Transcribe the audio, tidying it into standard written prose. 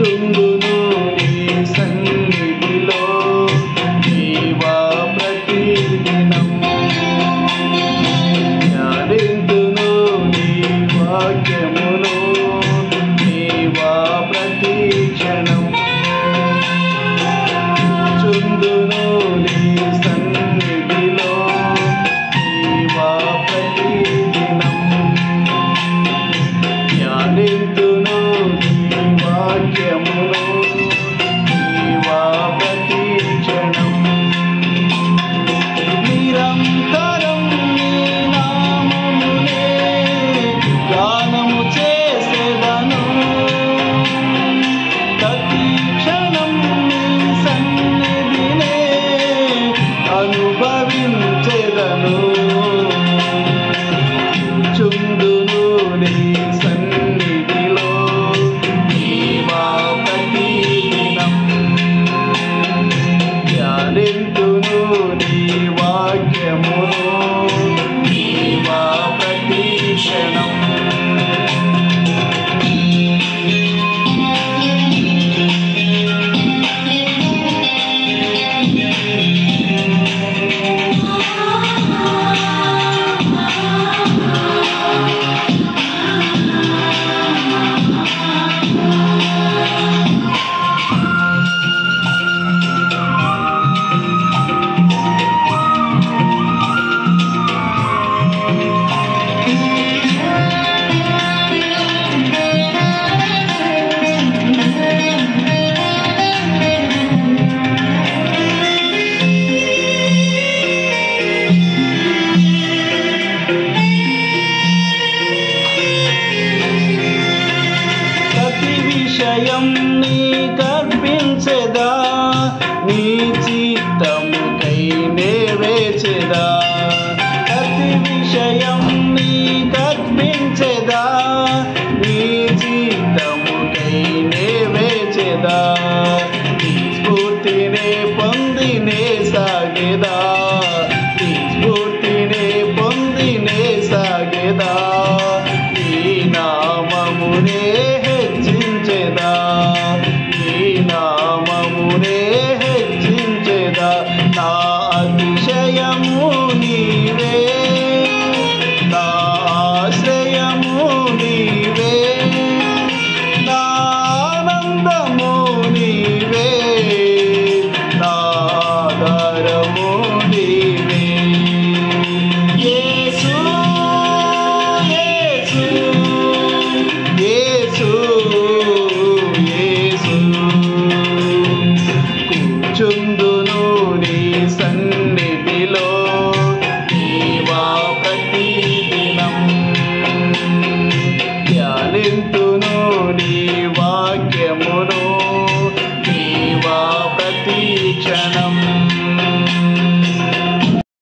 చుందును నీ సన్నిధిలో జీవా ప్రతిదినం ధ్యానింతును నీ వాక్యములో జీవా ప్రతి క్షణం చుందును నీ సన్నిధిలో జీవా ప్రతిదినం ధ్యానింతును నీ వాక్యములో జీవా ప్రతి క్షణం నిరంతరం నీ నామమునే గానము చేసేదను ప్రతి క్షణం నీ సన్నిధినే అనుభవించెదను చుందును నీ సన్నిధిలో జీవా ప్రతిదినం ధ్యానింతును నీ వాక్యములో జీవా ప్రతి క్షణం విషయం నీ కర్పించెదా నీ చిత్తముకై నే వేచెదా ప్రతి విషయం నీ కర్పించెదా నీ చిత్తముకై నే వేచెదా నీ స్ఫూర్తినే పొందినే సాగెదా నీ స్ఫూర్తినే పొందినే సాగెదా నీ నామమునే హెచ్చించెదా నీ నామమునే హెచ్చించెదా నా అతిశయము నీవే నా ఆశ్రయము నీవే నా ఆనందము నీవే నా ఆధారము నీవే యేసు యేసు యేసు యేసు కూర్చుందును నీ